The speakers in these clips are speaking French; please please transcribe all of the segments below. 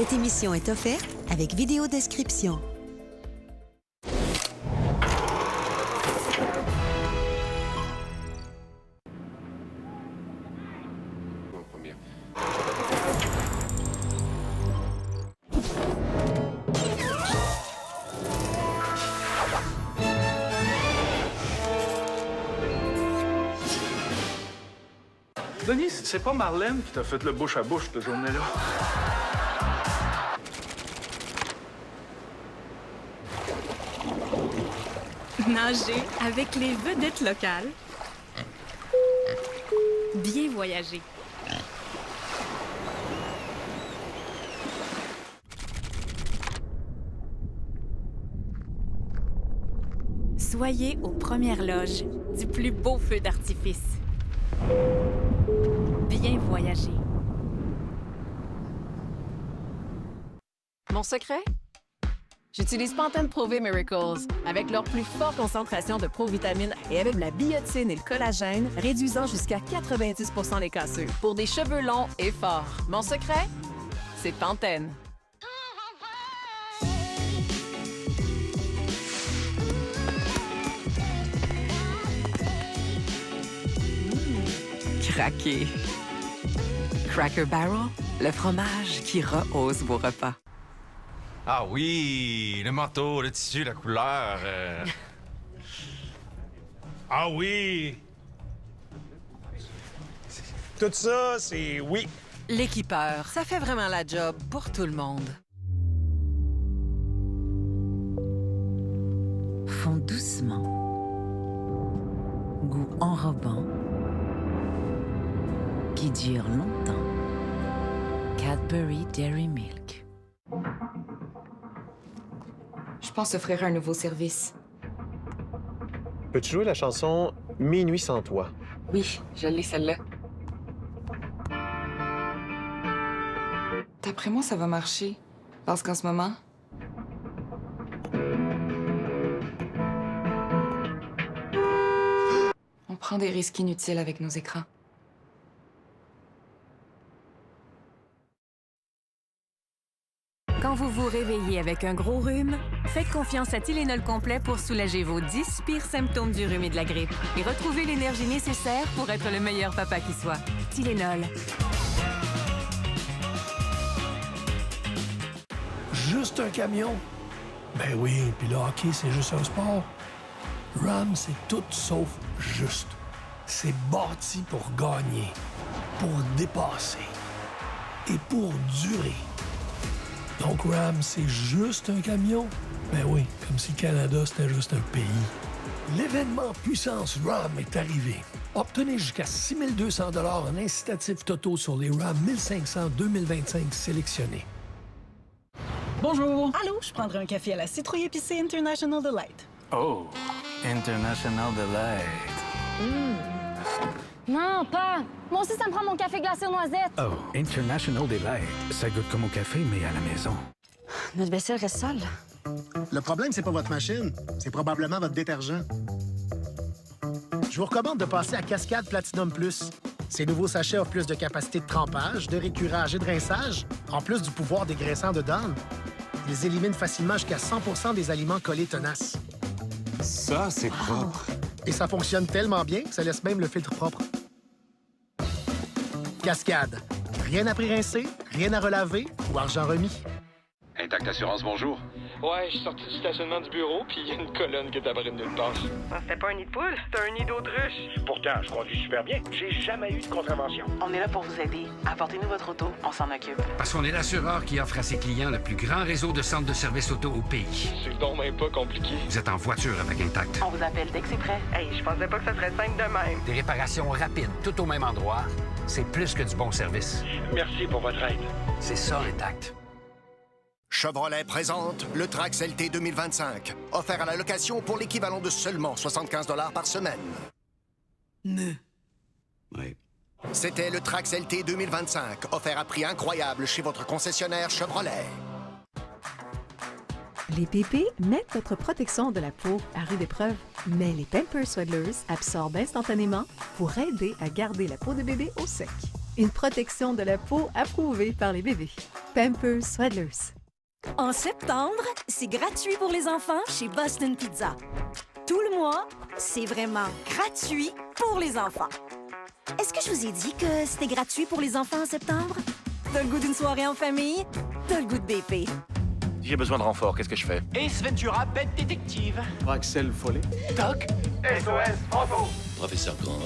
Cette émission est offerte avec vidéodescription. Denis, c'est pas Marlène qui t'a fait le bouche à bouche cette journée-là? Nager avec les vedettes locales. Bien voyager. Soyez aux premières loges du plus beau feu d'artifice. Bien voyager. Mon secret? J'utilise Pantene Pro-V Miracles avec leur plus forte concentration de provitamine et avec la biotine et le collagène, réduisant jusqu'à 90 les cassures pour des cheveux longs et forts. Mon secret? C'est Pantene. Craqué. Cracker Barrel, le fromage qui rehausse vos repas. Ah oui, le manteau, le tissu, la couleur. Ah oui! Tout ça, c'est oui. L'équipeur, ça fait vraiment la job pour tout le monde. Fond doucement. Goût enrobant. Qui dure longtemps. Cadbury Dairy Milk. Je pense offrir un nouveau service. Peux-tu jouer la chanson « Minuit sans toi » ? Oui, je l'ai celle-là. D'après moi, ça va marcher. Parce qu'en ce moment... on prend des risques inutiles avec nos écrans. Quand vous vous réveillez avec un gros rhume, faites confiance à Tylenol complet pour soulager vos 10 pires symptômes du rhume et de la grippe et retrouver l'énergie nécessaire pour être le meilleur papa qui soit. Tylenol. Juste un camion? Ben oui, puis le hockey, c'est juste un sport. Ram, c'est tout sauf juste. C'est bâti pour gagner, pour dépasser et pour durer. Donc Ram, c'est juste un camion? Ben oui, comme si Canada, c'était juste un pays. L'événement Puissance Ram est arrivé. Obtenez jusqu'à 6 200 $ en incitatifs totaux sur les Ram 1500 2025 sélectionnés. Bonjour. Allô, je prendrais un café à la citrouille épicée International Delight. Oh, International Delight. Non, pas. Moi aussi, ça me prend mon café glacé aux noisettes. Oh, International Delight. Ça goûte comme au café, mais à la maison. Notre vaisselle reste sale. Le problème, c'est pas votre machine. C'est probablement votre détergent. Je vous recommande de passer à Cascade Platinum Plus. Ces nouveaux sachets offrent plus de capacité de trempage, de récurage et de rinçage, en plus du pouvoir dégraissant de Dawn. Ils éliminent facilement jusqu'à 100 des aliments collés tenaces. Ça, c'est propre. Et ça fonctionne tellement bien que ça laisse même le filtre propre. Cascade. Rien à pré-rincer, rien à relaver ou argent remis. Intact Assurance, bonjour. Ouais, je suis sorti du stationnement du bureau, puis il y a une colonne qui est apparue de nulle part. C'était pas un nid de poule, c'était un nid d'autruche. Pourtant, je conduis super bien. J'ai jamais eu de contravention. On est là pour vous aider. Apportez-nous votre auto, on s'en occupe. Parce qu'on est l'assureur qui offre à ses clients le plus grand réseau de centres de services auto au pays. C'est donc même pas compliqué. Vous êtes en voiture avec Intact. On vous appelle dès que c'est prêt. Hey, je pensais pas que ça serait simple de même. Des réparations rapides, tout au même endroit. C'est plus que du bon service. Merci pour votre aide. C'est ça, Intact. Chevrolet présente le Trax LT 2025, offert à la location pour l'équivalent de seulement 75 $ par semaine. Oui. C'était le Trax LT 2025, offert à prix incroyable chez votre concessionnaire Chevrolet. Les bébés mettent votre protection de la peau à rude épreuve, mais les Pampers Swaddlers absorbent instantanément pour aider à garder la peau de bébé au sec. Une protection de la peau approuvée par les bébés. Pampers Swaddlers. En septembre, c'est gratuit pour les enfants chez Boston Pizza. Tout le mois, c'est vraiment gratuit pour les enfants. Est-ce que je vous ai dit que c'était gratuit pour les enfants en septembre? T'as le goût d'une soirée en famille? T'as le goût de BP. J'ai besoin de renfort, qu'est-ce que je fais? Ace Ventura, bête détective. Axel Follet. Doc. SOS, Franco. Professeur Grant.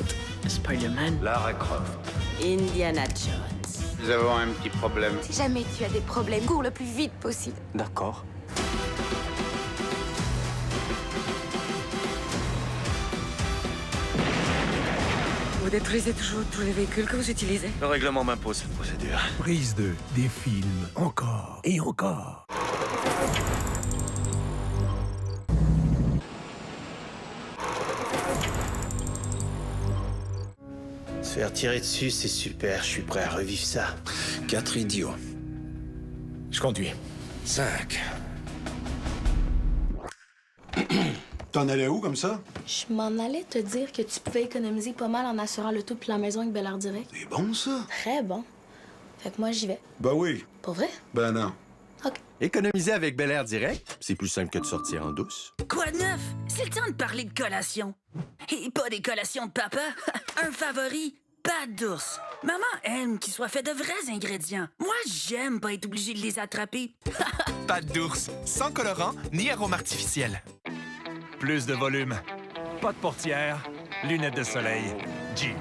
Spider-Man. Lara Croft. Indiana Jones. Nous avons un petit problème. Si jamais tu as des problèmes, cours le plus vite possible. D'accord. Vous détruisez toujours tous les véhicules que vous utilisez? Le règlement m'impose cette procédure. Prise 2, des films, encore et encore. Se faire tirer dessus, c'est super. Je suis prêt à revivre ça. 4 idiots. Je conduis. 5. T'en allais où comme ça? Je m'en allais te dire que tu pouvais économiser pas mal en assurant le tout puis la maison avec Bel Air Direct. C'est bon ça? Très bon. Fait que moi, j'y vais. Ben oui. Pour vrai? Ben non. OK. Économiser avec Bel Air Direct, c'est plus simple que de sortir en douce. Quoi de neuf? C'est le temps de parler de collation. Et pas des collations de papa. Un favori, pâte d'ours. Maman aime qu'ils soient faits de vrais ingrédients. Moi, j'aime pas être obligé de les attraper. Pâte d'ours, sans colorant ni arôme artificiel. Plus de volume, pas de portière, lunettes de soleil, Jeep.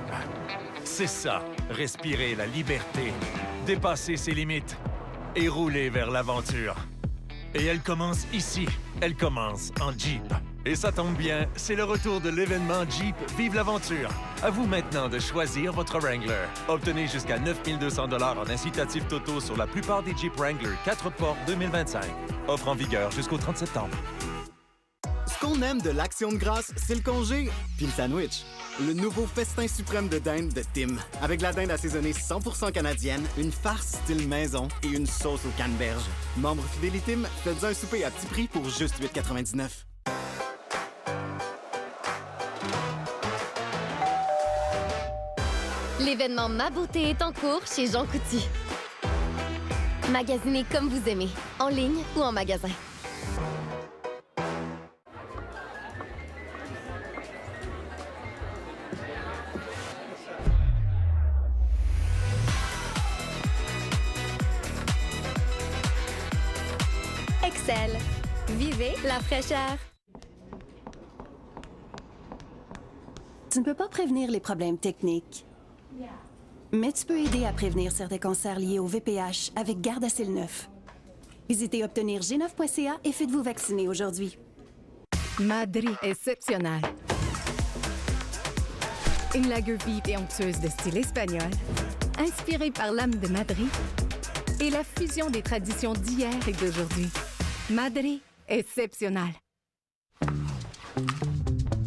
C'est ça, respirer la liberté, dépasser ses limites et rouler vers l'aventure. Et elle commence ici, elle commence en Jeep. Et ça tombe bien, c'est le retour de l'événement Jeep Vive l'aventure. À vous maintenant de choisir votre Wrangler. Obtenez jusqu'à 9 200 $ en incitatif totaux sur la plupart des Jeep Wrangler 4 portes 2025. Offre en vigueur jusqu'au 30 septembre. Ce qu'on aime de l'Action de grâce, c'est le congé, puis le sandwich. Le nouveau festin suprême de dinde de Tim. Avec la dinde assaisonnée 100% canadienne, une farce style maison et une sauce aux canneberges. Membre Fidélitim, faites un souper à petit prix pour juste 8,99 $. L'événement Ma Beauté est en cours chez Jean Coutu. Magasinez comme vous aimez, en ligne ou en magasin. Excel. Vivez la fraîcheur. Tu ne peux pas prévenir les problèmes techniques, mais tu peux aider à prévenir certains cancers liés au VPH avec Gardasil 9. Visitez obtenir g9.ca et faites-vous vacciner aujourd'hui. Madri exceptionnel. Une lager vive et onctueuse de style espagnol, inspirée par l'âme de Madrid et la fusion des traditions d'hier et d'aujourd'hui. Madri exceptionnel.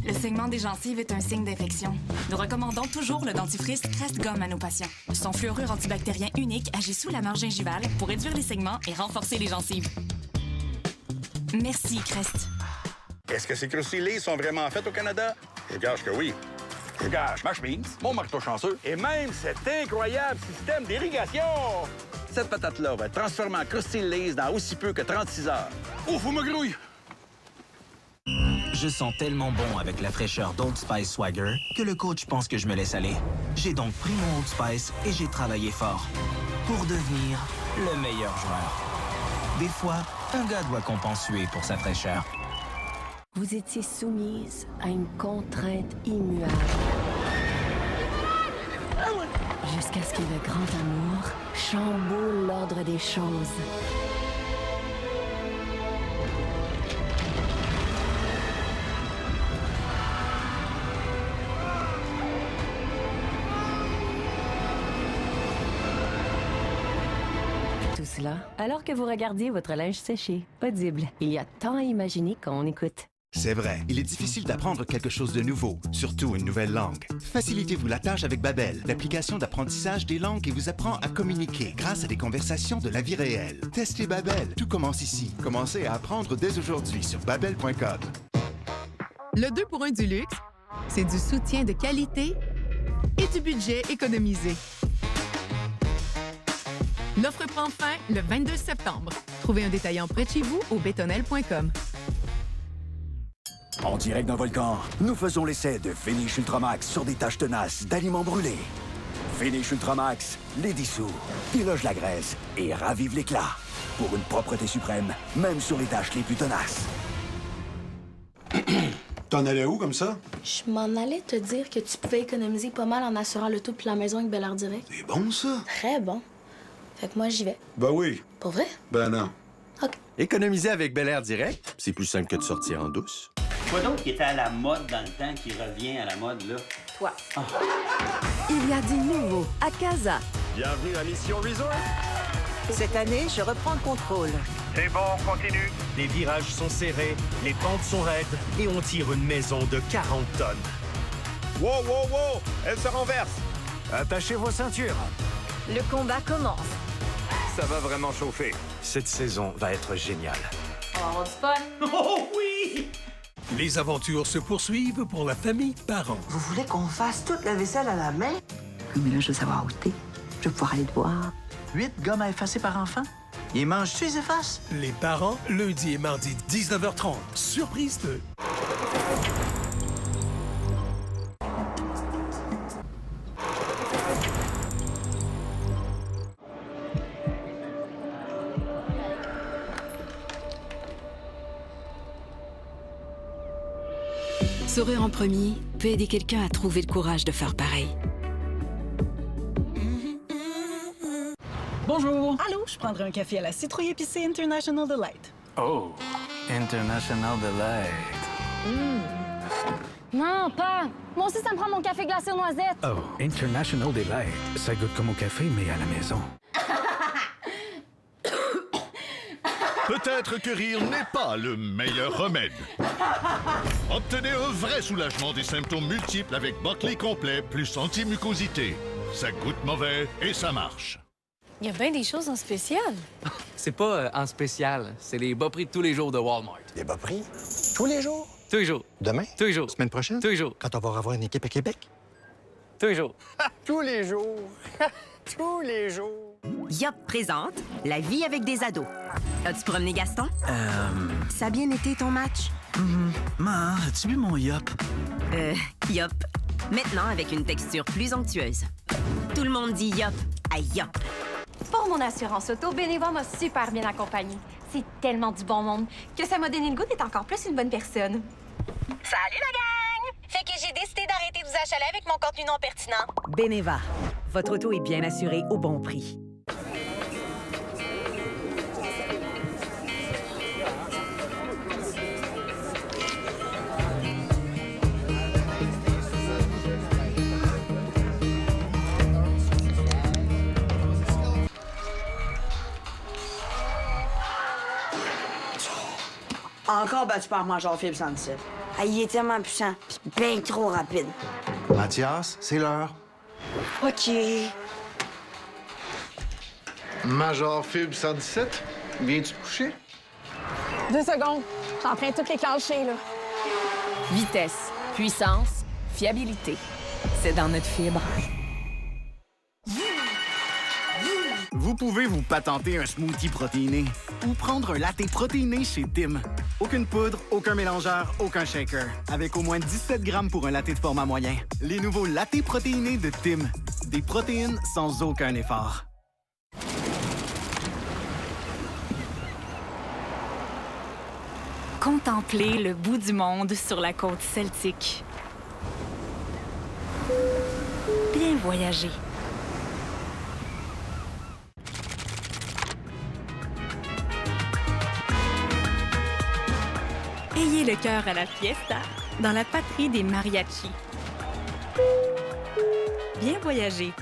Le saignement des gencives est un signe d'infection. Nous recommandons toujours le dentifrice Crest Gomme à nos patients. Son fluorure antibactérien unique agit sous la marge gingivale pour réduire les saignements et renforcer les gencives. Merci, Crest. Est-ce que ces croustilles sont vraiment faites au Canada? Je gage que oui. Je gage ma chemise, mon marteau chanceux et même cet incroyable système d'irrigation! Cette patate-là va être transformée en croustilles dans aussi peu que 36 heures. Ouf, vous me grouille! Je sens tellement bon avec la fraîcheur d'Old Spice Swagger que le coach pense que je me laisse aller. J'ai donc pris mon Old Spice et j'ai travaillé fort pour devenir le meilleur joueur. Des fois, un gars doit compenser pour sa fraîcheur. Vous étiez soumise à une contrainte immuable. Jusqu'à ce que le grand amour chamboule l'ordre des choses. Tout cela alors que vous regardiez votre linge séché. Audible. Il y a tant à imaginer quand on écoute. C'est vrai, il est difficile d'apprendre quelque chose de nouveau, surtout une nouvelle langue. Facilitez-vous la tâche avec Babbel, l'application d'apprentissage des langues qui vous apprend à communiquer grâce à des conversations de la vie réelle. Testez Babbel, tout commence ici. Commencez à apprendre dès aujourd'hui sur babbel.com. Le 2 pour 1 du luxe, c'est du soutien de qualité et du budget économisé. L'offre prend fin le 22 septembre. Trouvez un détaillant près de chez vous au bétonnel.com. En direct d'un volcan, nous faisons l'essai de Finish Ultramax sur des taches tenaces d'aliments brûlés. Finish Ultramax les dissout, déloge la graisse et ravive l'éclat. Pour une propreté suprême, même sur les taches les plus tenaces. T'en allais où comme ça? Je m'en allais te dire que tu pouvais économiser pas mal en assurant le tout puis la maison avec Bel Air Direct. C'est bon, ça? Très bon. Fait que moi, j'y vais. Ben oui. Pour vrai? Ben non. OK. Économiser avec Bel Air Direct, c'est plus simple que de sortir en douce. Quoi d'autre qui était à la mode dans le temps qui revient à la mode, là? Toi. Oh. Il y a du nouveau à Casa. Bienvenue à Mission Resort. Cette année, je reprends le contrôle. C'est bon, continue. Les virages sont serrés, les pentes sont raides et on tire une maison de 40 tonnes. Wow, wow, wow! Elle se renverse! Attachez vos ceintures. Le combat commence. Ça va vraiment chauffer. Cette saison va être géniale. On va avoir du fun. Oh oui! Les aventures se poursuivent pour la famille Parent. Vous voulez qu'on fasse toute la vaisselle à la main? Mais là, je veux savoir où t'es. Je vais pouvoir aller te voir. 8 gommes à effacer par enfant? Ils mangent-tu, ils effacent? Les Parents, lundi et mardi, 19h30. Surprise 2. Sourire en premier peut aider quelqu'un à trouver le courage de faire pareil. Bonjour. Allô, je prendrais un café à la citrouille épicée International Delight. Oh, International Delight. Non, pas. Moi aussi, ça me prend mon café glacé aux noisettes. Oh, International Delight. Ça goûte comme au café, mais à la maison. Peut-être que rire n'est pas le meilleur remède. Obtenez un vrai soulagement des symptômes multiples avec Buckley Complet plus anti-mucosité. Ça goûte mauvais et ça marche. Il y a bien des choses en spécial. C'est pas en spécial, c'est les bas prix de tous les jours de Walmart. Les bas prix? Tous les jours? Tous les jours. Demain? Tous les jours. Semaine prochaine? Tous les jours. Quand on va revoir une équipe à Québec? Tous les jours. Tous les jours. Tous les jours. Yop présente La vie avec des ados. As-tu promené Gaston? Ça a bien été ton match? Ma, as-tu vu mon yop? Yop. Maintenant avec une texture plus onctueuse. Tout le monde dit yop à yop. Pour mon assurance auto, Beneva m'a super bien accompagnée. C'est tellement du bon monde que ça m'a donné le goût d'être encore plus une bonne personne. Salut la gang! Fait que j'ai décidé d'arrêter de vous achaler avec mon contenu non pertinent. Beneva. Votre auto est bien assurée au bon prix. Encore battu par Major Phil 117. Ah, il est tellement puissant, pis bien trop rapide. Mathias, c'est l'heure. OK. Major Fib 117, viens-tu te coucher? 2 secondes. J'emprunte toutes les clenchées, là. Vitesse, puissance, fiabilité. C'est dans notre fibre. Vous pouvez vous patenter un smoothie protéiné ou prendre un latte protéiné chez Tim. Aucune poudre, aucun mélangeur, aucun shaker. Avec au moins 17 grammes pour un latte de format moyen. Les nouveaux lattés protéinés de Tim. Des protéines sans aucun effort. Contemplez le bout du monde sur la côte celtique. Bien voyager. Ayez le cœur à la fiesta dans la patrie des mariachis. Bien voyager.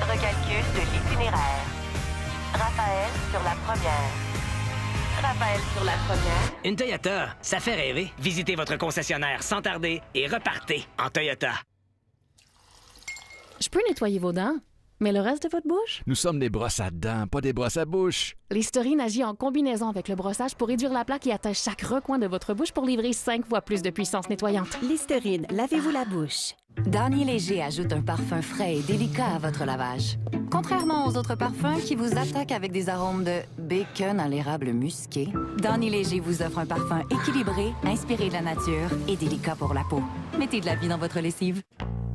Recalcul de l'itinéraire. Raphaël sur la première. Raphaël sur la première. Une Toyota, ça fait rêver. Visitez votre concessionnaire sans tarder et repartez en Toyota. Je peux nettoyer vos dents? Mais le reste de votre bouche? Nous sommes des brosses à dents, pas des brosses à bouche. Listerine agit en combinaison avec le brossage pour réduire la plaque et atteint chaque recoin de votre bouche pour livrer 5 fois plus de puissance nettoyante. Listerine, lavez-vous la bouche. Dany Léger ajoute un parfum frais et délicat à votre lavage. Contrairement aux autres parfums qui vous attaquent avec des arômes de bacon à l'érable musqué, Dany Léger vous offre un parfum équilibré, inspiré de la nature et délicat pour la peau. Mettez de la vie dans votre lessive.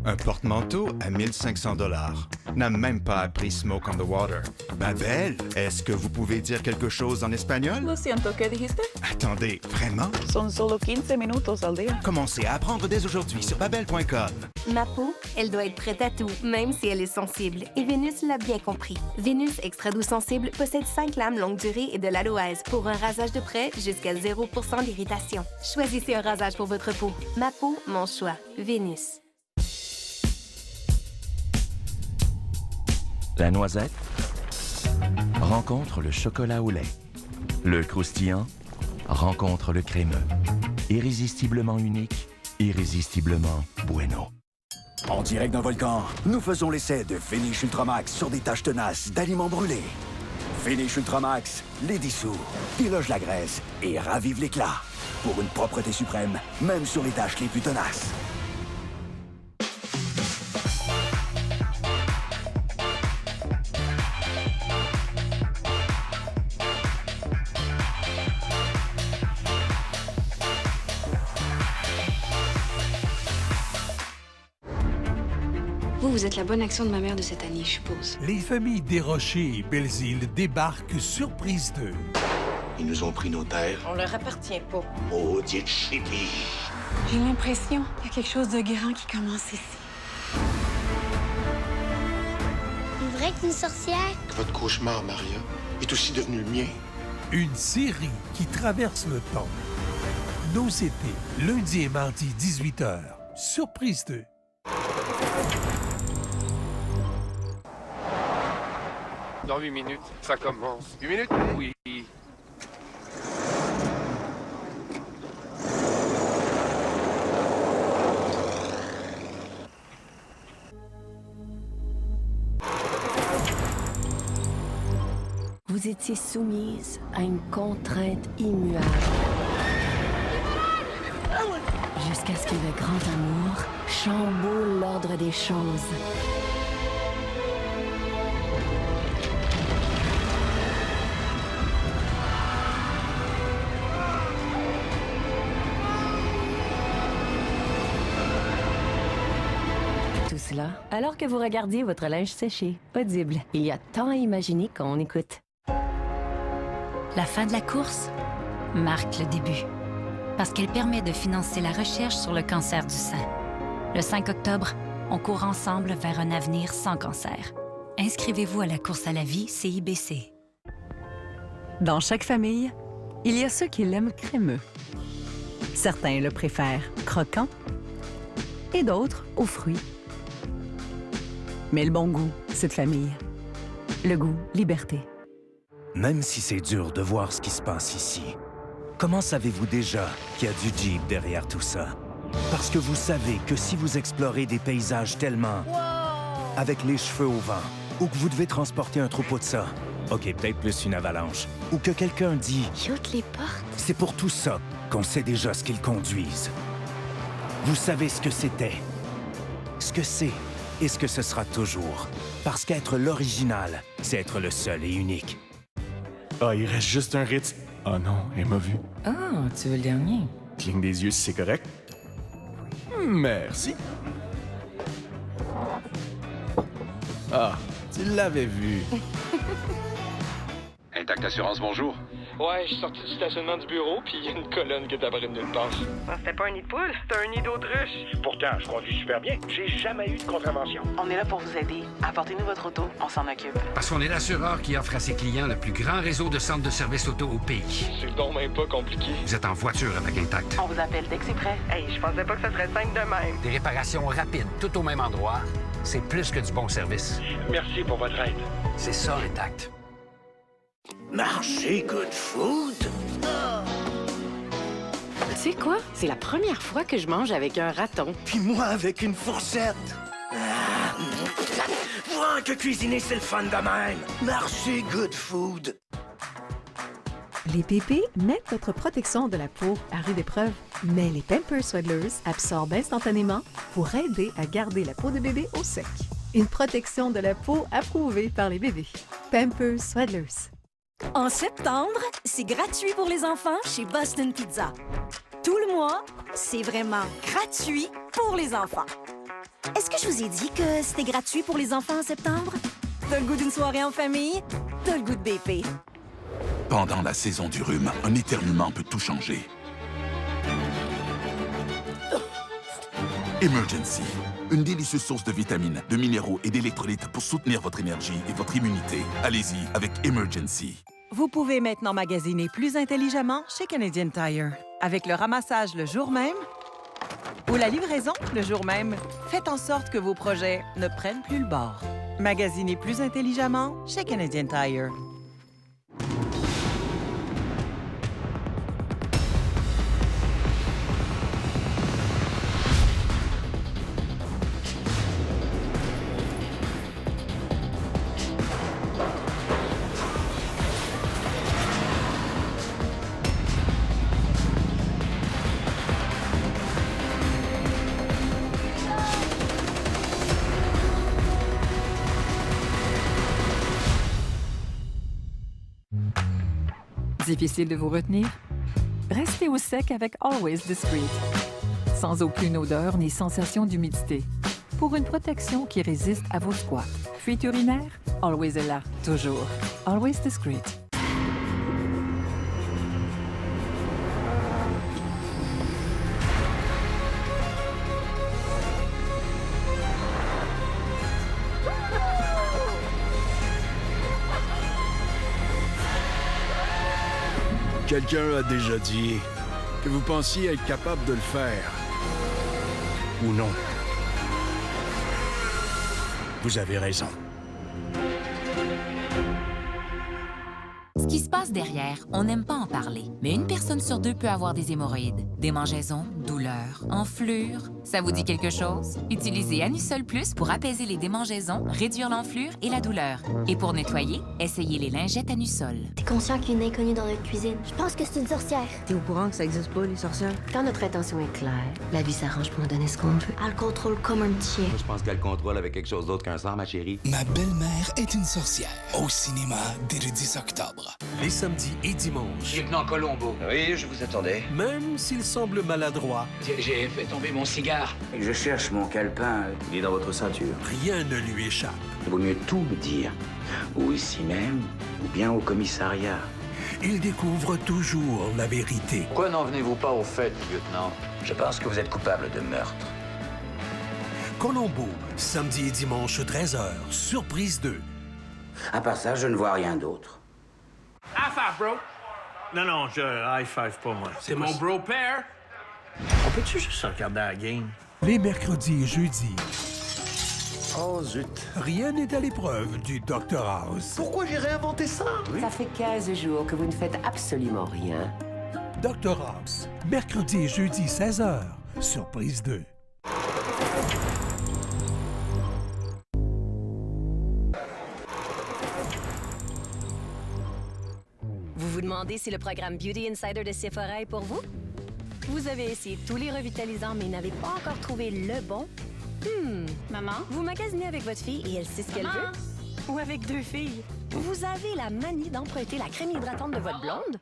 Un porte-manteau à 1500 $. N'a même pas appris Smoke on the Water. Babel, est-ce que vous pouvez dire quelque chose en espagnol? Lo siento, ¿qué dijiste? Attendez, vraiment? Son solo 15 minutos al día. Commencez à apprendre dès aujourd'hui sur babel.com. Ma peau, elle doit être prête à tout, même si elle est sensible. Et Vénus l'a bien compris. Vénus Extra Doux Sensible possède 5 lames longue durée et de l'aloèse pour un rasage de près jusqu'à 0% d'irritation. Choisissez un rasage pour votre peau. Ma peau, mon choix. Vénus. La noisette rencontre le chocolat au lait. Le croustillant rencontre le crémeux. Irrésistiblement unique, irrésistiblement bueno. En direct d'un volcan, nous faisons l'essai de Finish Ultramax sur des taches tenaces d'aliments brûlés. Finish Ultramax les dissout, déloge la graisse et ravive l'éclat. Pour une propreté suprême, même sur les taches les plus tenaces. Vous êtes la bonne action de ma mère de cette année, je suppose. Les familles Desrochers et Belzile débarquent surprise d'eux. Ils nous ont pris nos terres. On leur appartient pas. Maudite chipie. J'ai l'impression qu'il y a quelque chose de grand qui commence ici. Une vraie qu'une sorcière? Votre cauchemar, Maria, est aussi devenu le mien. Une série qui traverse le temps. Nos étés, lundi et mardi, 18h. Surprise 2. Dans 8 minutes, ça commence. 8 minutes? Oui. Vous étiez soumise à une contrainte immuable. Jusqu'à ce que le grand amour chamboule l'ordre des choses. Tout cela alors que vous regardiez votre linge séché. Audible. Il y a tant à imaginer quand on écoute. La fin de la course marque le début, parce qu'elle permet de financer la recherche sur le cancer du sein. Le 5 octobre, on court ensemble vers un avenir sans cancer. Inscrivez-vous à la course à la vie CIBC. Dans chaque famille, il y a ceux qui l'aiment crémeux. Certains le préfèrent croquant et d'autres aux fruits. Mais le bon goût, c'est de famille. Le goût, liberté. Même si c'est dur de voir ce qui se passe ici, comment savez-vous déjà qu'il y a du Jeep derrière tout ça? Parce que vous savez que si vous explorez des paysages tellement... avec les cheveux au vent, ou que vous devez transporter un troupeau de ça, OK, peut-être plus une avalanche, ou que quelqu'un dit... Toutes les portes. C'est pour tout ça qu'on sait déjà ce qu'ils conduisent. Vous savez ce que c'était, ce que c'est et ce que ce sera toujours. Parce qu'être l'original, c'est être le seul et unique. Ah, il reste juste un Ritz. Ah non, elle m'a vu. Ah, tu veux le dernier? Cligne des yeux si c'est correct. Merci. Ah, tu l'avais vu. Intact Assurance, bonjour. Ouais, je suis sorti du stationnement du bureau, puis il y a une colonne qui est apparue de nulle part. C'était pas un nid de poule, c'était un nid d'autruche. Pourtant, je conduis super bien. J'ai jamais eu de contravention. On est là pour vous aider. Apportez-nous votre auto, on s'en occupe. Parce qu'on est l'assureur qui offre à ses clients le plus grand réseau de centres de services auto au pays. C'est donc même pas compliqué. Vous êtes en voiture avec Intact. On vous appelle dès que c'est prêt. Hey, je pensais pas que ça serait simple de même. Des réparations rapides, tout au même endroit. C'est plus que du bon service. Merci pour votre aide. C'est ça, Intact. Marché Good Food? Tu sais quoi? C'est la première fois que je mange avec un raton. Puis moi avec une fourchette. comprends que cuisiner, c'est le fun de même. Merci, Good Food. Les pépés mettent votre protection de la peau à rude épreuve, mais les Pampers Swaddlers absorbent instantanément pour aider à garder la peau de bébé au sec. Une protection de la peau approuvée par les bébés. Pampers Swaddlers. En septembre, c'est gratuit pour les enfants chez Boston Pizza. Tout le mois, c'est vraiment gratuit pour les enfants. Est-ce que je vous ai dit que c'était gratuit pour les enfants en septembre? T'as le goût d'une soirée en famille? T'as le goût de BP. Pendant la saison du rhume, un éternuement peut tout changer. Emergency, une délicieuse source de vitamines, de minéraux et d'électrolytes pour soutenir votre énergie et votre immunité. Allez-y avec Emergency. Vous pouvez maintenant magasiner plus intelligemment chez Canadian Tire. Avec le ramassage le jour même ou la livraison le jour même, faites en sorte que vos projets ne prennent plus le bord. Magasinez plus intelligemment chez Canadian Tire. Difficile de vous retenir? Restez au sec avec Always Discreet. Sans aucune odeur ni sensation d'humidité. Pour une protection qui résiste à vos squats. Fuite urinaire? Always est là, toujours. Always Discreet. Quelqu'un a déjà dit que vous pensiez être capable de le faire. Ou non. Vous avez raison. Ce qui se passe derrière, on n'aime pas en parler. Mais une personne sur deux peut avoir des hémorroïdes, démangeaisons, douleurs, enflures. Ça vous dit quelque chose? Utilisez Anusol Plus pour apaiser les démangeaisons, réduire l'enflure et la douleur. Et pour nettoyer, essayez les lingettes Anusol. T'es conscient qu'il y a une inconnue dans notre cuisine? Je pense que c'est une sorcière. T'es au courant que ça existe pas, les sorcières? Quand notre intention est claire, la vie s'arrange pour nous donner ce qu'on veut. Elle le contrôle comme un petit chien. Moi, je pense qu'elle contrôle avec quelque chose d'autre qu'un sang, ma chérie. Ma belle-mère est une sorcière. Au cinéma dès le 10 octobre. Les samedis et dimanches. Lieutenant Colombo. Oui, je vous attendais. Même s'il semble maladroit. J'ai fait tomber mon cigare. Je cherche mon calepin. Il est dans votre ceinture. Rien ne lui échappe. Il vaut mieux tout me dire. Ou ici même, ou bien au commissariat. Il découvre toujours la vérité. Pourquoi n'en venez-vous pas au fait, lieutenant? Je pense que vous êtes coupable de meurtre. Colombo, samedi et dimanche 13h, Surprise 2. À part ça, je ne vois rien d'autre. High five, bro! Non, je high five pas moi. C'est mon bro pair. On peut-tu juste regarder la game? Les mercredis et jeudis. Oh, zut. Rien n'est à l'épreuve du Dr House. Pourquoi j'ai réinventé ça? Ça fait 15 jours que vous ne faites absolument rien. Dr House, mercredi et jeudi 16h, Surprise 2. Vous vous demandez si le programme Beauty Insider de Sephora est pour vous? Vous avez essayé tous les revitalisants, mais n'avez pas encore trouvé le bon? Maman? Vous magasinez avec votre fille et elle sait ce qu'elle veut? Ou avec deux filles? Vous avez la manie d'emprunter la crème hydratante de votre blonde?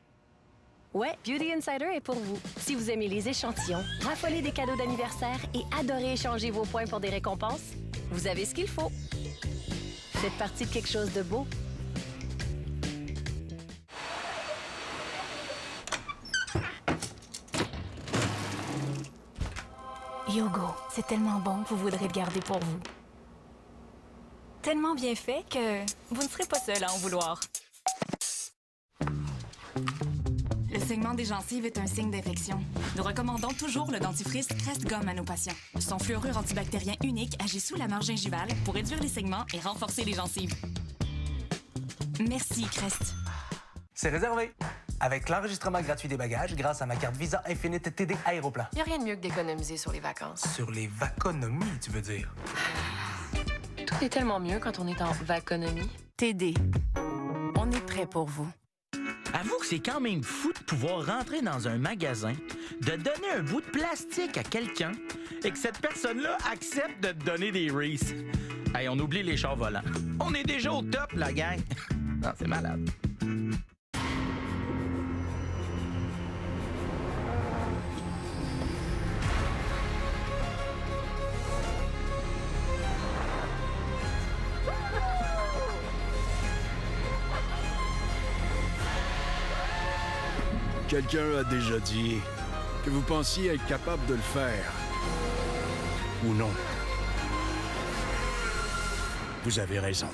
Ouais, Beauty Insider est pour vous. Si vous aimez les échantillons, raffolez des cadeaux d'anniversaire et adorez échanger vos points pour des récompenses, vous avez ce qu'il faut. Faites partie de quelque chose de beau. Yogo, c'est tellement bon que vous voudrez le garder pour vous. Tellement bien fait que vous ne serez pas seul à en vouloir. Le saignement des gencives est un signe d'infection. Nous recommandons toujours le dentifrice Crest Gomme à nos patients. Son fluorure antibactérien unique agit sous la marge gingivale pour réduire les saignements et renforcer les gencives. Merci, Crest. C'est réservé. Avec l'enregistrement gratuit des bagages grâce à ma carte Visa Infinite TD Aéroplan. Il n'y a rien de mieux que d'économiser sur les vacances. Sur les vaconomies, tu veux dire? Tout C'est tellement mieux quand on est en vaconomie. TD. On est prêt pour vous. Avoue que c'est quand même fou de pouvoir rentrer dans un magasin, de donner un bout de plastique à quelqu'un et que cette personne-là accepte de te donner des Reese. Hey, on oublie les chars volants. On est déjà au top, la gang. Non, c'est malade. Quelqu'un a déjà dit que vous pensiez être capable de le faire. Ou non. Vous avez raison.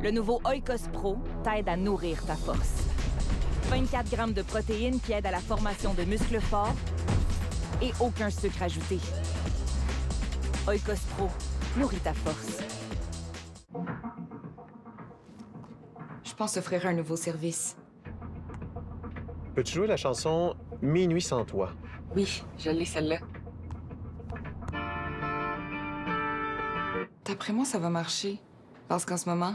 Le nouveau Oikos Pro t'aide à nourrir ta force. 24 grammes de protéines qui aident à la formation de muscles forts et aucun sucre ajouté. Oikos Pro, nourris ta force. Je pense offrir un nouveau service. Peux-tu jouer la chanson « Minuit sans toi » ? Oui, je l'ai celle-là. D'après moi, ça va marcher. Parce qu'en ce moment...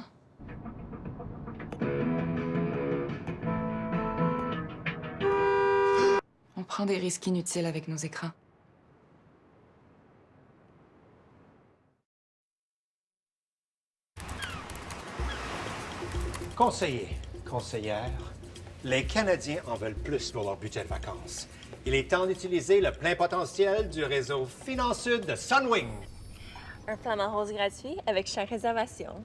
on prend des risques inutiles avec nos écrans. Conseillers, conseillères, les Canadiens en veulent plus pour leur budget de vacances. Il est temps d'utiliser le plein potentiel du réseau Finansud de Sunwing. Un flamant rose gratuit avec chaque réservation.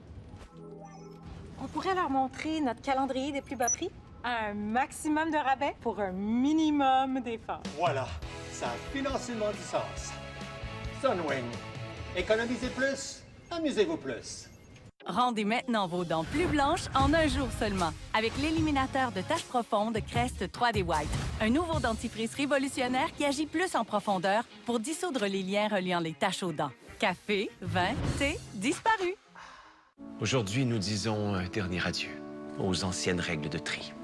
On pourrait leur montrer notre calendrier des plus bas prix? Un maximum de rabais pour un minimum d'efforts. Voilà, ça a financièrement du sens. Sunwing, économisez plus, amusez-vous plus. Rendez maintenant vos dents plus blanches en un jour seulement avec l'éliminateur de taches profondes Crest 3D White. Un nouveau dentifrice révolutionnaire qui agit plus en profondeur pour dissoudre les liens reliant les taches aux dents. Café, vin, thé, disparu. Aujourd'hui, nous disons un dernier adieu aux anciennes règles de tri.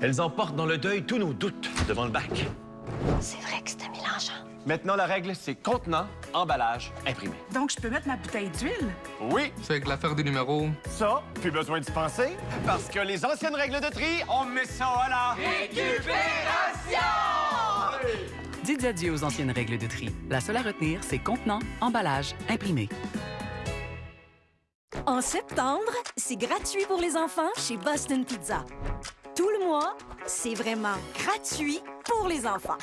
Elles emportent dans le deuil tous nos doutes devant le bac. C'est vrai que c'était mélangeant. Maintenant, la règle, c'est contenant, emballage, imprimé. Donc, je peux mettre ma bouteille d'huile? Oui! C'est avec l'affaire des numéros. Ça, plus besoin d'y penser, parce que les anciennes règles de tri, on met ça à la... Récupération! Dites adieu aux anciennes règles de tri. La seule à retenir, c'est contenant, emballage, imprimé. En septembre, c'est gratuit pour les enfants chez Boston Pizza. Tout le mois, c'est vraiment gratuit pour les enfants.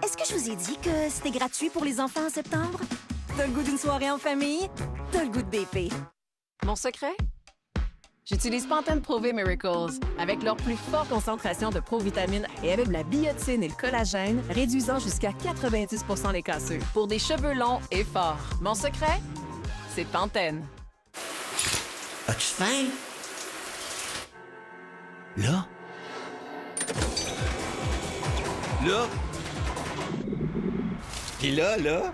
Est-ce que je vous ai dit que c'était gratuit pour les enfants en septembre? T'as le goût d'une soirée en famille? T'as le goût de BP. Mon secret? J'utilise Pantene Pro V Miracles avec leur plus forte concentration de provitamines et avec la biotine et le collagène, réduisant jusqu'à 90 % les cassures pour des cheveux longs et forts. Mon secret? C'est Pantene. As-tu faim? Là? Là? Et là?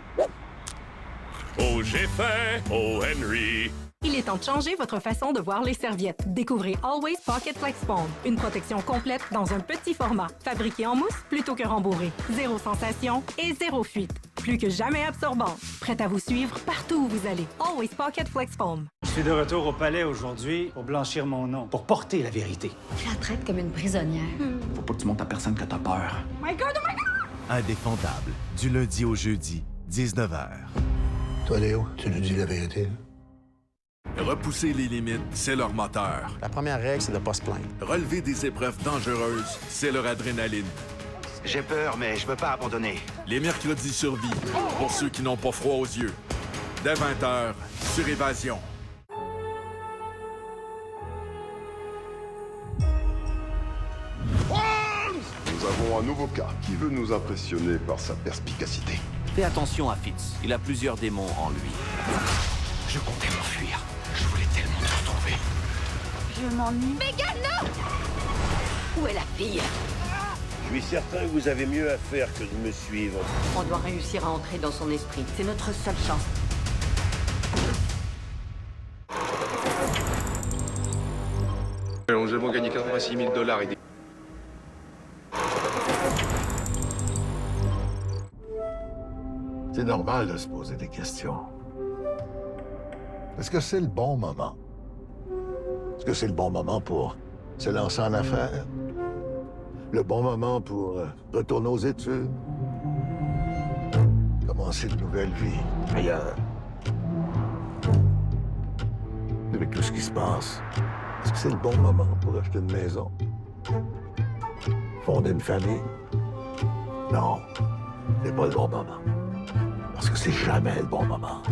Oh, j'ai faim! Oh, Henry! Il est temps de changer votre façon de voir les serviettes. Découvrez Always Pocket Flex Foam, une protection complète dans un petit format, fabriquée en mousse plutôt que rembourrée. Zéro sensation et zéro fuite. Plus que jamais absorbante. Prête à vous suivre partout où vous allez. Always Pocket Flex Foam. Je suis de retour au palais aujourd'hui pour blanchir mon nom, pour porter la vérité. Je la traite comme une prisonnière. Faut pas que tu montes à personne que t'as peur. My God, oh my God! Indéfendable, du lundi au jeudi, 19h. Toi, Léo, tu nous dis la vérité? Repousser les limites, c'est leur moteur. La première règle, c'est de pas se plaindre. Relever des épreuves dangereuses, c'est leur adrénaline. J'ai peur, mais je peux pas abandonner. Les mercredis survie, pour ceux qui n'ont pas froid aux yeux. Dès 20h, sur Évasion. Nous avons un nouveau cas qui veut nous impressionner par sa perspicacité. Fais attention à Fitz. Il a plusieurs démons en lui. Je comptais m'enfuir. Je voulais tellement te retrouver. Je m'ennuie. Megan, non! Où est la fille? Je suis certain que vous avez mieux à faire que de me suivre. On doit réussir à entrer dans son esprit. C'est notre seule chance. Nous avons gagné 86 000 $ et des... normal de se poser des questions. Est-ce que c'est le bon moment? Est-ce que c'est le bon moment pour se lancer en affaires? Le bon moment pour retourner aux études? Commencer une nouvelle vie ailleurs? Avec tout ce qui se passe, est-ce que c'est le bon moment pour acheter une maison? Fonder une famille? Non, c'est pas le bon moment. Parce que c'est jamais le bon moment.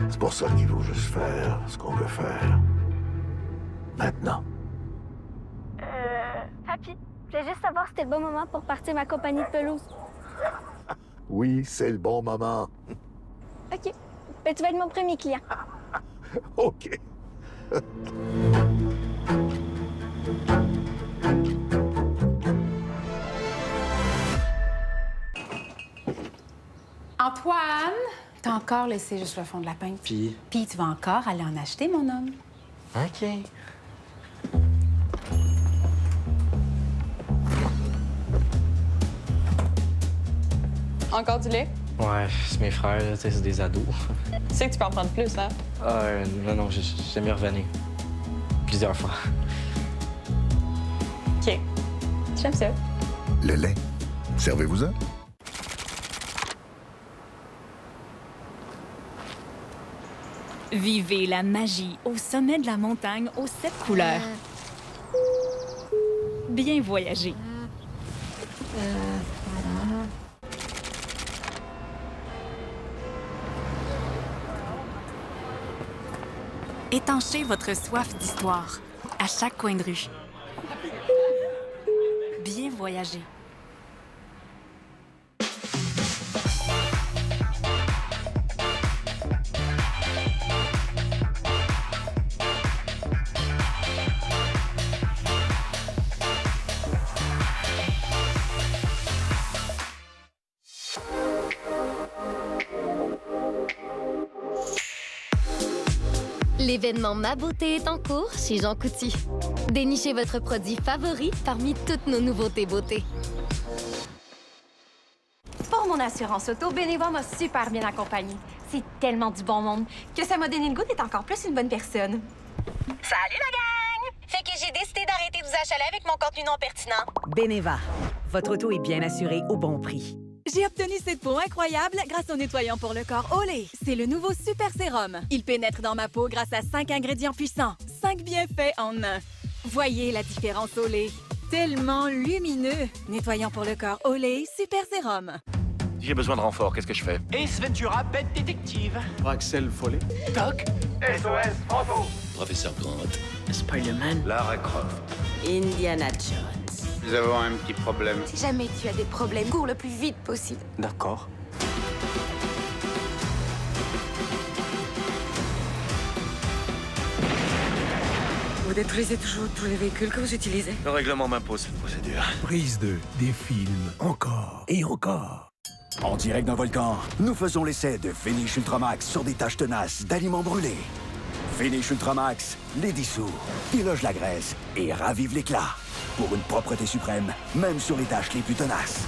C'est pour ça qu'il faut juste faire ce qu'on veut faire. Maintenant. Papy, je voulais juste savoir si c'était le bon moment pour partir ma compagnie de pelouse. Oui, c'est le bon moment. OK. Ben, tu vas être mon premier client. OK. Antoine, t'as encore laissé juste le fond de la pinte. Puis tu vas encore aller en acheter, mon homme. OK. Encore du lait? Ouais, c'est mes frères, là, c'est des ados. Tu sais que tu peux en prendre plus, hein? Non, j'aime mieux revenir. Plusieurs fois. OK. J'aime ça. Le lait. Servez-vous-en. Vivez la magie au sommet de la montagne aux 7 couleurs. Bien voyager. Étanchez votre soif d'histoire à chaque coin de rue. Bien voyager. L'événement Ma Beauté est en cours chez Jean Coutu. Dénichez votre produit favori parmi toutes nos nouveautés beauté. Pour mon assurance auto, Beneva m'a super bien accompagnée. C'est tellement du bon monde que ça m'a donné le goût d'être encore plus une bonne personne. Salut la gang! Fait que j'ai décidé d'arrêter de vous achaler avec mon contenu non pertinent. Beneva, votre auto est bien assurée au bon prix. J'ai obtenu cette peau incroyable grâce au nettoyant pour le corps Olay. C'est le nouveau Super Sérum. Il pénètre dans ma peau grâce à 5 ingrédients puissants. 5 bienfaits en un. Voyez la différence Olay. Tellement lumineux. Nettoyant pour le corps Olay Super Sérum. J'ai besoin de renfort, qu'est-ce que je fais? Ace Ventura, bête détective. Axel Follet. Doc. SOS Fantôme. Professeur Grant. Spider-Man. Lara Croft. Indiana Jones. Nous avons un petit problème. Si jamais tu as des problèmes, cours le plus vite possible. D'accord. Vous détruisez toujours tous les véhicules que vous utilisez. Le règlement m'impose cette procédure. Prise 2, des films, encore et encore. En direct d'un volcan, nous faisons l'essai de Finish Ultramax sur des taches tenaces d'aliments brûlés. Finish Ultramax les dissout, déloge la graisse et ravive l'éclat. Pour une propreté suprême, même sur les taches les plus tenaces.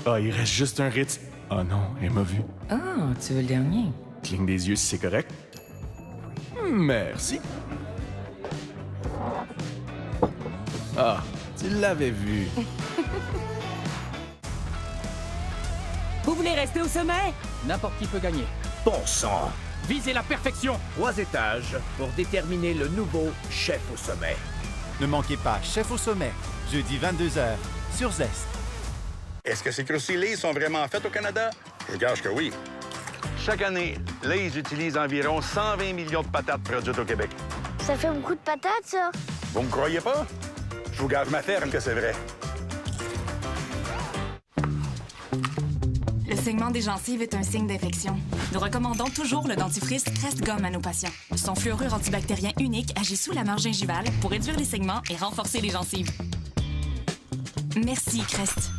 Ah, il reste juste un Ritz. Ah non, elle m'a vu. Ah, tu veux le dernier? Cligne des yeux si c'est correct. Merci. Ah, tu l'avais vu. Vous voulez rester au sommet? N'importe qui peut gagner. Bon sang! Visez la perfection. 3 étages pour déterminer le nouveau chef au sommet. Ne manquez pas Chef au sommet, jeudi 22h, sur Zest. Est-ce que ces croustilles sont vraiment faites au Canada? Je gage que oui. Chaque année, Lay's utilise environ 120 millions de patates produites au Québec. Ça fait beaucoup de patates, ça. Vous me croyez pas? Je vous gage ma ferme que c'est vrai. Le saignement des gencives est un signe d'infection. Nous recommandons toujours le dentifrice Crest Gomme à nos patients. Son fluorure antibactérien unique agit sous la marge gingivale pour réduire les saignements et renforcer les gencives. Merci, Crest.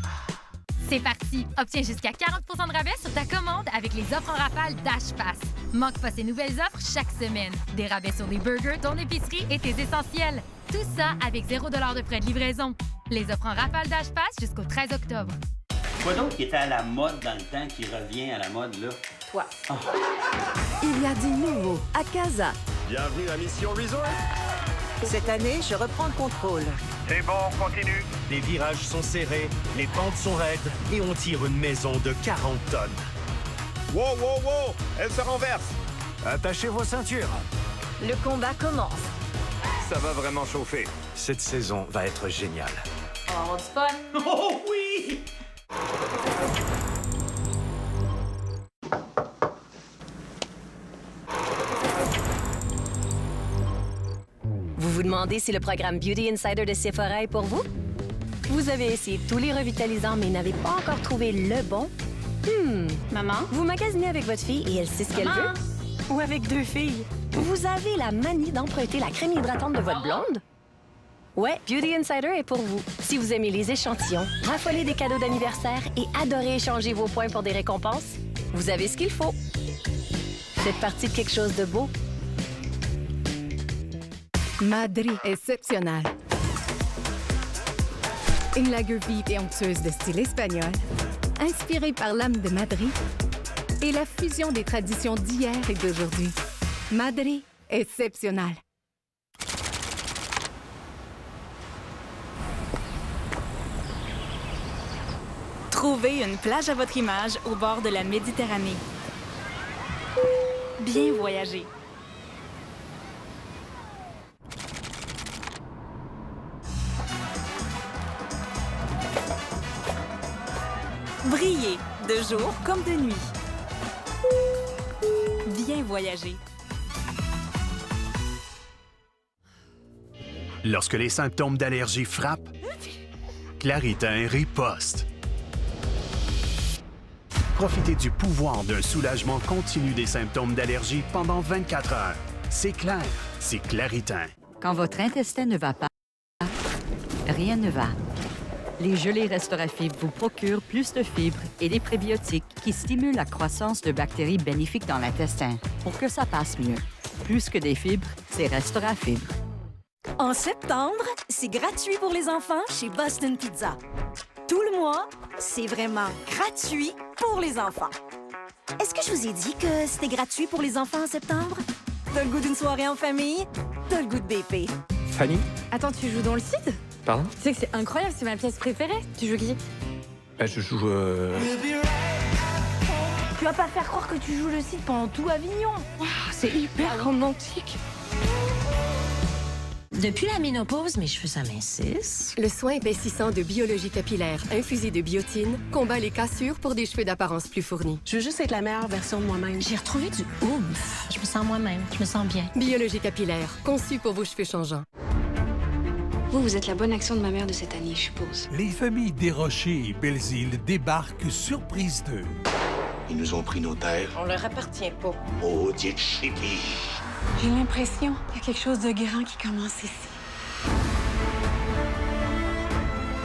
C'est parti! Obtiens jusqu'à 40 % de rabais sur ta commande avec les offres en rafale DashPass. Manque pas ces nouvelles offres chaque semaine. Des rabais sur des burgers, ton épicerie et tes essentiels. Tout ça avec 0 $ de frais de livraison. Les offres en rafale DashPass jusqu'au 13 octobre. Quoi d'autre qui était à la mode dans le temps qui revient à la mode, là? Toi. Oh. Il y a du nouveau à Casa. Bienvenue à Mission Resort. Cette année, je reprends le contrôle. C'est bon, continue. Les virages sont serrés, les pentes sont raides et on tire une maison de 40 tonnes. Wow, wow, wow! Elle se renverse. Attachez vos ceintures. Le combat commence. Ça va vraiment chauffer. Cette saison va être géniale. On va avoir du fun. Oh oui! Vous vous demandez si le programme Beauty Insider de Sephora est pour vous? Vous avez essayé tous les revitalisants, mais n'avez pas encore trouvé le bon? Maman? Vous magasinez avec votre fille et elle sait ce qu'elle veut? Ou avec 2 filles? Vous avez la manie d'emprunter la crème hydratante de votre blonde? Ouais, Beauty Insider est pour vous. Si vous aimez les échantillons, raffolez des cadeaux d'anniversaire et adorez échanger vos points pour des récompenses, vous avez ce qu'il faut. Faites partie de quelque chose de beau. Madri exceptionnel. Une lager vive et onctueuse de style espagnol, inspirée par l'âme de Madrid et la fusion des traditions d'hier et d'aujourd'hui. Madri exceptionnel. Trouvez une plage à votre image au bord de la Méditerranée. Bien voyager. Briller, de jour comme de nuit. Bien voyager. Lorsque les symptômes d'allergie frappent, Claritin riposte. Profitez du pouvoir d'un soulagement continu des symptômes d'allergie pendant 24 heures. C'est clair, c'est Claritin. Quand votre intestin ne va pas, rien ne va. Les gelées Restaurafibres vous procurent plus de fibres et des prébiotiques qui stimulent la croissance de bactéries bénéfiques dans l'intestin pour que ça passe mieux. Plus que des fibres, c'est Restaurafibres. En septembre, c'est gratuit pour les enfants chez Boston Pizza. Tout le mois, c'est vraiment gratuit pour les enfants. Est-ce que je vous ai dit que c'était gratuit pour les enfants en septembre? T'as le goût d'une soirée en famille? T'as le goût de BP. Fanny? Attends, tu joues dans le Cid? Pardon? Tu sais que c'est incroyable, c'est ma pièce préférée. Tu joues qui? Je joue... Tu vas pas faire croire que tu joues le Cid pendant tout Avignon. Wow, c'est hyper romantique. Depuis la ménopause, mes cheveux s'amincissent. Le soin épaississant de biologie capillaire infusé de biotine combat les cassures pour des cheveux d'apparence plus fournis. Je veux juste être la meilleure version de moi-même. J'ai retrouvé du oomph. Je me sens moi-même. Je me sens bien. Biologie capillaire, conçue pour vos cheveux changeants. Vous êtes la bonne action de ma mère de cette année, je suppose. Les familles Desrochers et Belzile débarquent surprise d'eux. Ils nous ont pris nos terres. On leur appartient pas. Maudite chipie. J'ai l'impression qu'il y a quelque chose de grand qui commence ici.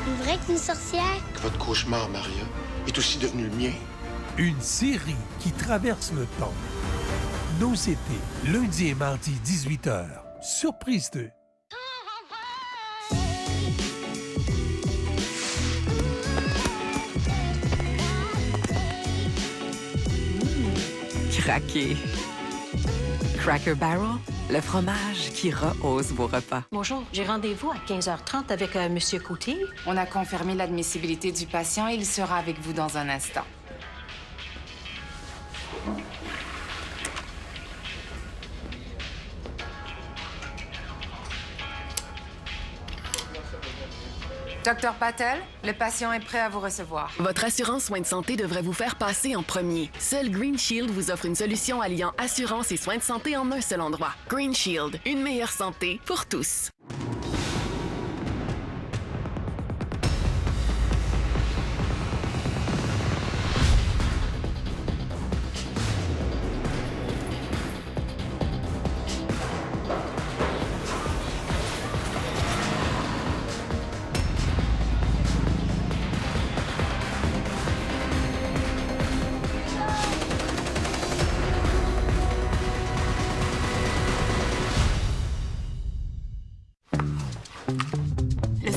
Une vraie qu'une sorcière? Que votre cauchemar, Maria, est aussi devenu le mien. Une série qui traverse le temps. Nos étés, lundi et mardi, 18h. Surprise 2. Craqué. Cracker Barrel, le fromage qui rehausse vos repas. Bonjour, j'ai rendez-vous à 15h30 avec Monsieur Coutier. On a confirmé l'admissibilité du patient et il sera avec vous dans un instant. Docteur Patel, le patient est prêt à vous recevoir. Votre assurance soins de santé devrait vous faire passer en premier. Seul Green Shield vous offre une solution alliant assurance et soins de santé en un seul endroit. Green Shield, une meilleure santé pour tous.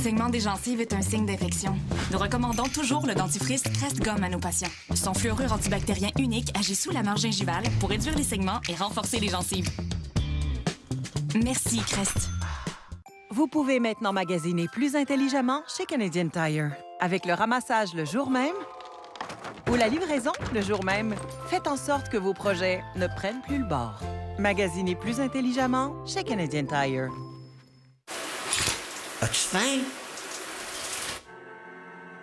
saignement des gencives est un signe d'infection. Nous recommandons toujours le dentifrice Crest Gomme à nos patients. Son fluorure antibactérien unique agit sous la marge gingivale pour réduire les saignements et renforcer les gencives. Merci, Crest. Vous pouvez maintenant magasiner plus intelligemment chez Canadian Tire. Avec le ramassage le jour même ou la livraison le jour même, faites en sorte que vos projets ne prennent plus le bord. Magasinez plus intelligemment chez Canadian Tire. As-tu faim?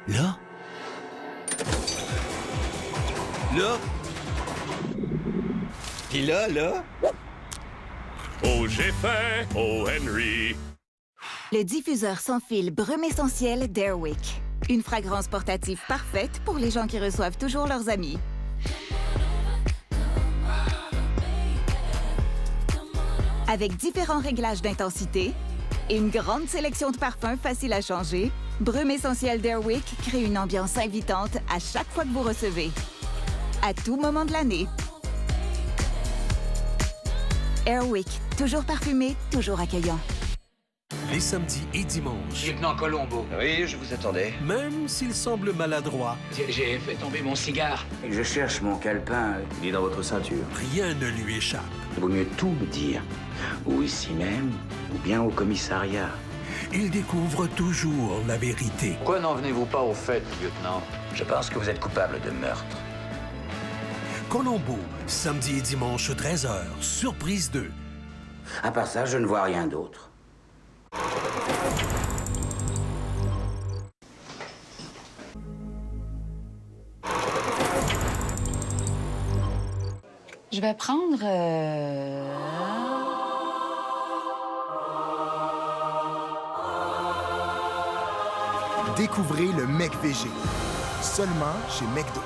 Là? Là? Puis là? Oh, j'ai faim! Oh, Henry! Le diffuseur sans fil Brume Essentiel d'Airwick. Une fragrance portative parfaite pour les gens qui reçoivent toujours leurs amis. Avec différents réglages d'intensité et une grande sélection de parfums faciles à changer, Brume Essentiel d'Airwick crée une ambiance invitante à chaque fois que vous recevez. À tout moment de l'année. Airwick, toujours parfumé, toujours accueillant. Les samedis et dimanches. Lieutenant Colombo. Oui, je vous attendais. Même s'il semble maladroit. J'ai fait tomber mon cigare. Je cherche mon calepin. Il est dans votre ceinture. Rien ne lui échappe. Il vaut mieux tout me dire. Ou ici même, ou bien au commissariat. Il découvre toujours la vérité. Pourquoi n'en venez-vous pas au fait, lieutenant? Je pense que vous êtes coupable de meurtre. Colombo, samedi et dimanche 13h, Surprise 2. À part ça, je ne vois rien d'autre. Je vais prendre... Découvrez le McVG. Seulement chez McDo.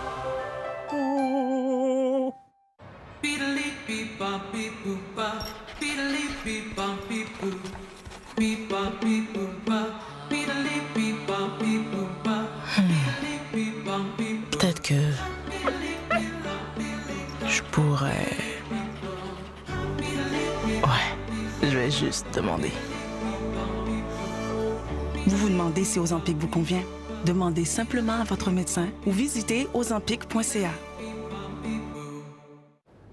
Peut-être que je pourrais... Ouais, je vais juste demander. Vous vous demandez si Ozempic vous convient? Demandez simplement à votre médecin ou visitez ozempic.ca.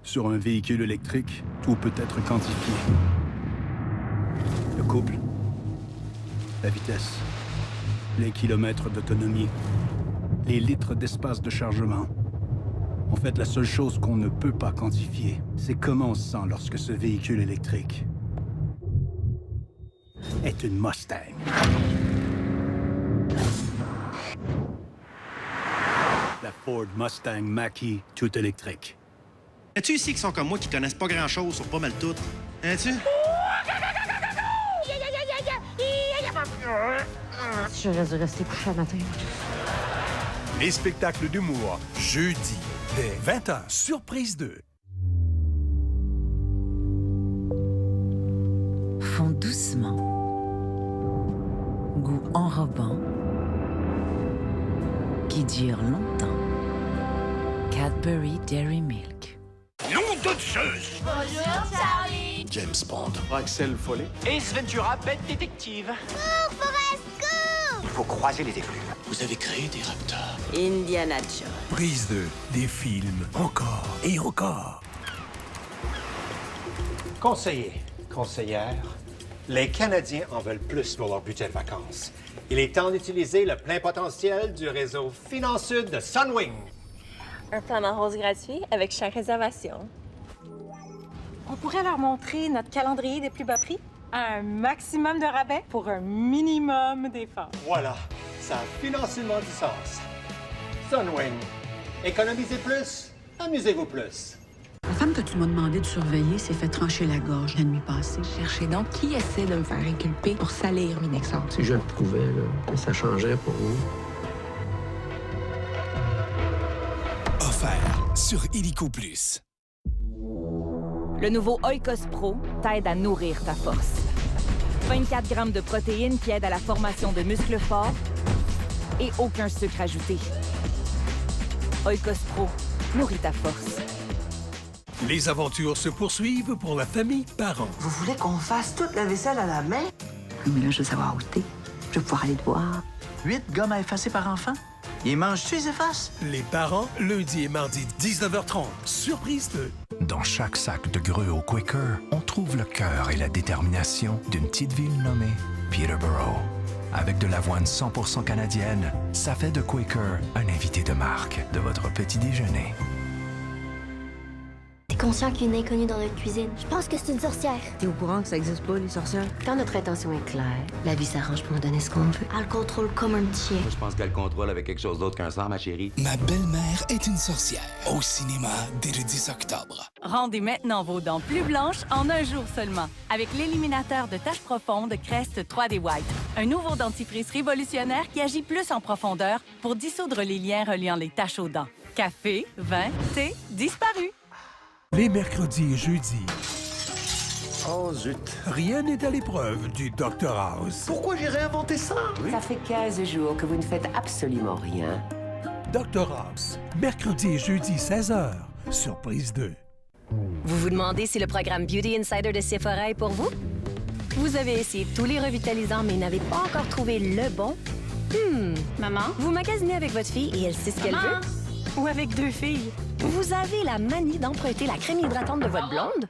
Sur un véhicule électrique, tout peut être quantifié. Le couple, la vitesse, les kilomètres d'autonomie, les litres d'espace de chargement. En fait, la seule chose qu'on ne peut pas quantifier, c'est comment on se sent lorsque ce véhicule électrique est une Mustang. La Ford Mustang Mach-E, tout électrique. Y-tu ici qui sont comme moi qui connaissent pas grand-chose sur pas mal tout? Hein-tu? J'aurais dû rester couché à matin. Les spectacles d'humour, jeudi, dès 20h, Surprise 2. Fond doucement. Goût enrobant. Qui dure longtemps. Cadbury Dairy Milk. Nom de Zeus! Bonjour, Charlie! James Bond. Axel Follet. Ace Ventura, bête détective. Forrest Gump! Il faut croiser les écluses. Vous avez créé des raptors. Indiana Jones. Prise 2, des films, encore et encore. Conseillers, conseillères, les Canadiens en veulent plus pour leur budget de vacances. Il est temps d'utiliser le plein potentiel du réseau Finansud de Sunwing. Un flamant rose gratuit avec chaque réservation. On pourrait leur montrer notre calendrier des plus bas prix? Un maximum de rabais pour un minimum d'efforts. Voilà, ça a financièrement du sens. Sunwing. Économisez plus, amusez-vous plus. La femme que tu m'as demandé de surveiller s'est fait trancher la gorge la nuit passée. Cherchez donc qui essaie de me faire inculper pour salir mes Nexans. Si je le prouvais, là, que ça changerait pour vous. Offert sur Illico Plus. Le nouveau Oikos Pro t'aide à nourrir ta force. 24 grammes de protéines qui aident à la formation de muscles forts et aucun sucre ajouté. Oikos Pro, nourris ta force. Les aventures se poursuivent pour la famille Parent. Vous voulez qu'on fasse toute la vaisselle à la main? Mais là, je veux savoir où t'es. vais pouvoir aller te voir. 8 gommes à effacer par enfant? Ils mangent-tu, ils effacent? Les parents, lundi et mardi, 19h30. Surprise 2. Dans chaque sac de greux au Quaker, on trouve le cœur et la détermination d'une petite ville nommée Peterborough. Avec de l'avoine 100% canadienne, ça fait de Quaker un invité de marque de votre petit déjeuner. T'es conscient qu'il y a une inconnue dans notre cuisine? Je pense que c'est une sorcière. T'es au courant que ça existe pas, les sorcières? Quand notre intention est claire, la vie s'arrange pour nous donner ce qu'on veut. Elle le contrôle comme un petit chien. Moi, je pense qu'elle contrôle avec quelque chose d'autre qu'un sang, ma chérie. Ma belle-mère est une sorcière. Au cinéma dès le 10 octobre. Rendez maintenant vos dents plus blanches en un jour seulement avec l'éliminateur de taches profondes Crest 3D White. Un nouveau dentifrice révolutionnaire qui agit plus en profondeur pour dissoudre les liens reliant les taches aux dents. Café, vin, thé, disparu. Les mercredis et jeudis. Oh zut. Rien n'est à l'épreuve du Dr House. Pourquoi j'ai réinventé ça? Ça fait 15 jours que vous ne faites absolument rien. Dr House, mercredi et jeudi 16h. Surprise 2. Vous vous demandez si le programme Beauty Insider de Sephora est pour vous? Vous avez essayé tous les revitalisants, mais n'avez pas encore trouvé le bon? Maman? Vous magasinez avec votre fille et elle sait ce qu'elle veut? Ou avec 2 filles? Vous avez la manie d'emprunter la crème hydratante de votre blonde?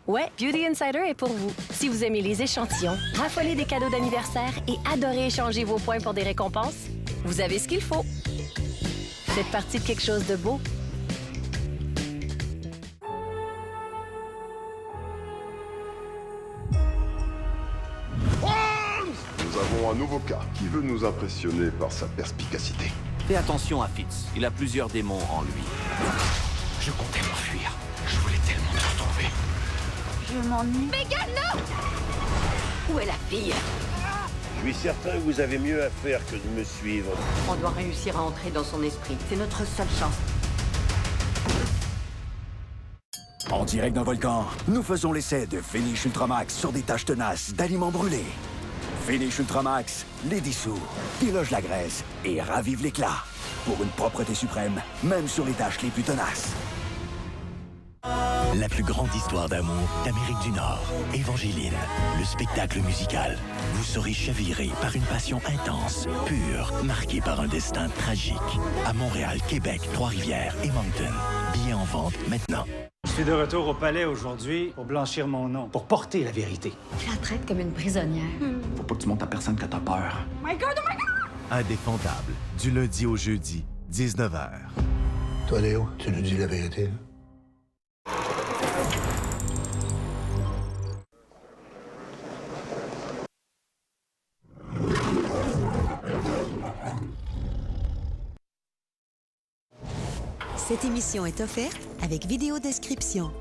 Ouais, Beauty Insider est pour vous. Si vous aimez les échantillons, raffolez des cadeaux d'anniversaire et adorez échanger vos points pour des récompenses, vous avez ce qu'il faut. Faites partie de quelque chose de beau. Nous avons un nouveau cas qui veut nous impressionner par sa perspicacité. Fais attention à Fitz, il a plusieurs démons en lui. Je comptais m'enfuir. Je voulais tellement te retrouver. Je m'ennuie. Megan, non! Où est la fille? Je suis certain que vous avez mieux à faire que de me suivre. On doit réussir à entrer dans son esprit. C'est notre seule chance. En direct d'un volcan, nous faisons l'essai de Finish Ultramax sur des taches tenaces d'aliments brûlés. Finish Ultramax les dissout, déloge la graisse et ravive l'éclat. Pour une propreté suprême, même sur les taches les plus tenaces. La plus grande histoire d'amour d'Amérique du Nord, Évangéline, le spectacle musical. Vous serez chaviré par une passion intense, pure, marquée par un destin tragique. À Montréal, Québec, Trois-Rivières et Moncton. Billets en vente maintenant. Je suis de retour au palais aujourd'hui pour blanchir mon nom, pour porter la vérité. Tu la traites comme une prisonnière. Faut pas que tu montes à personne quand t'as peur. My God, oh my God! Indéfendable, du lundi au jeudi, 19h. Toi, Léo, tu nous dis la vérité, là? Cette émission est offerte avec vidéo description.